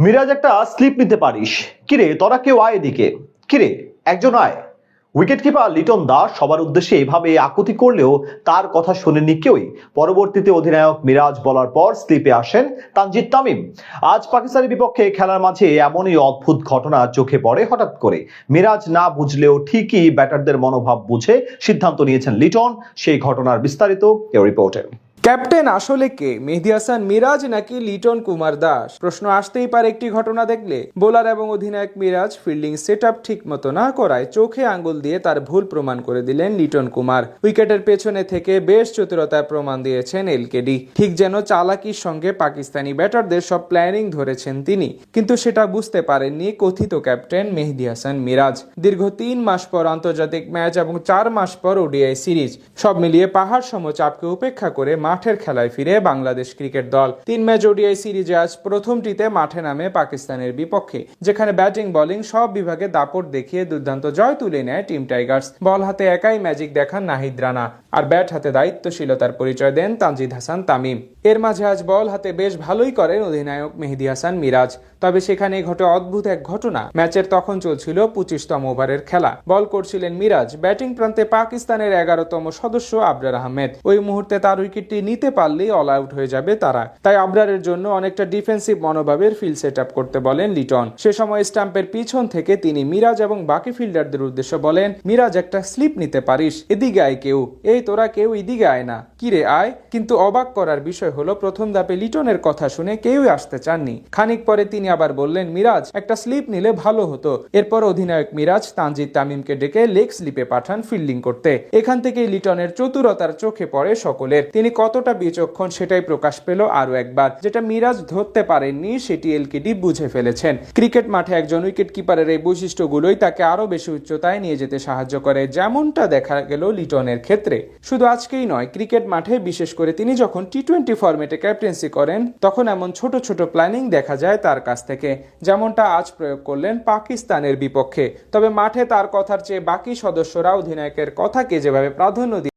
মিরাজ একটা স্লিপ নিতে পারিস। কিরে তোরা কেউ আয় এদিকে। কিরে একজন আয়। উইকেট কিপার লিটন দাস সবার উদ্দেশ্যে এভাবে আকুতি করলেও তার কথা শোনেননি কেউই। পরবর্তীতে অধিনায়ক মিরাজ বলার পর স্লিপে আসেন তানজিদ তামিম। আজ পাকিস্তানের বিপক্ষে খেলার মাঝে এমনই অদ্ভুত ঘটনা চোখে পড়ে হঠাৎ করে। মিরাজ না বুঝলেও ঠিকই ব্যাটারদের মনোভাব বুঝে সিদ্ধান্ত নিয়েছেন লিটন। সেই ঘটনার বিস্তারিত এই রিপোর্টে। ক্যাপ্টেন আসলে কে, মেহেদী হাসান মিরাজ নাকি লিটন কুমার দাস? প্রশ্ন আসতেই পারে একটি ঘটনা দেখলে। বোলার এবং অধিনায়ক মিরাজ ফিল্ডিং সেটআপ ঠিক মতো না করায় চোখে আঙ্গুল দিয়ে তার ভুল প্রমাণ করে দিলেন লিটন কুমার। উইকেটের পেছনে থেকে বেশ চতুরতার প্রমাণ দিয়েছেন এলকেডি। ঠিক যেন চালাকির সঙ্গে পাকিস্তানি ব্যাটারদের সব প্ল্যানিং ধরেছেন তিনি। কিন্তু সেটা বুঝতে পারেননি কথিত ক্যাপ্টেন মেহেদী হাসান মিরাজ। দীর্ঘ 3 মাস পর আন্তর্জাতিক ম্যাচ এবং 4 মাস পর ওডিআই সিরিজ, সব মিলিয়ে পাহাড় সম চাপকে উপেক্ষা করে মাঠের খেলায় ফিরে বাংলাদেশ ক্রিকেট দল। 3 ম্যাচ ওডিআই সিরিজে আজ প্রথমটিতে মাঠে নামে পাকিস্তানের বিপক্ষে, যেখানে ব্যাটিং বোলিং সব বিভাগে দাপট দেখিয়ে দুর্দান্ত জয় তুলে নেয় টিম টাইগার্স। বল হাতে একাই ম্যাজিক দেখান নাহিদ রানা, আর ব্যাট হাতে দায়িত্বশীলতার পরিচয় দেন তানজিদ হাসান তামিম। এর মাঝে আজ বল হাতে বেশ ভালোই করেন অধিনায়ক মেহেদী হাসান মিরাজ। তবে সেখানে ঘটে অদ্ভুত এক ঘটনা। ম্যাচের তখন চলছিল 25তম ওভারের খেলা। বল করছিলেন মিরাজ। ব্যাটিং প্রান্তে পাকিস্তানের 11তম সদস্য আবরার আহমেদ। ওই মুহূর্তে তার উইকেটটি নিতে পারলেই অল আউট হয়ে যাবে তারা। তাই আবরারের জন্য অনেকটা ডিফেন্সিভ মনোভাবের ফিল্ড সেট আপ করতে বলেন লিটন। সে সময় স্টাম্পের পিছন থেকে তিনি মিরাজ এবং বাকি ফিল্ডারদের উদ্দেশ্যে বলেন, মিরাজ একটা স্লিপ নিতে পারিস, এদিকে আয় কেউ, এই তোরা কেউ এদিকে আয় না, কিরে আয়। কিন্তু অবাক করার বিষয় হলো প্রথম ধাপে লিটনের কথা শুনে কেউই আসতে চাননি। খানিক পরে তিনি আবার বললেন, মিরাজ একটা স্লিপ নিলে ভালো হতো। এরপর অধিনায়ক মিরাজ তানজিদ তামিমকে ডেকে লেগ স্লিপে পাঠান ফিল্ডিং করতে। এখান থেকেই লিটনের চতুরতার চোখে পড়ে সকলের। তিনি কতটা বিচক্ষণ সেটাই প্রকাশ পেল আরো একবার। যেটা মিরাজ ধরতে পারেননি সেটি এলকেডি বুঝে ফেলেছেন। ক্রিকেট মাঠে একজন উইকেট কিপারের এই বৈশিষ্ট্যগুলোই তাকে আরো বেশি উচ্চতায় নিয়ে যেতে সাহায্য করে, যেমনটা দেখা গেল লিটনের ক্ষেত্রে। শুধু আজকেই নয়, ক্রিকেট মাঠে বিশেষ করে তিনি যখন টি-20 ফরম্যাটে ক্যাপ্টেন্সি করেন তখন এমন ছোট ছোট প্ল্যানিং দেখা যায় তার কাছ থেকে, যেমনটা আজ প্রয়োগ করলেন পাকিস্তানের বিপক্ষে। তবে মাঠে তার কথার চেয়ে বাকি সদস্যরা অধিনায়কের কথাকে যেভাবে প্রাধান্য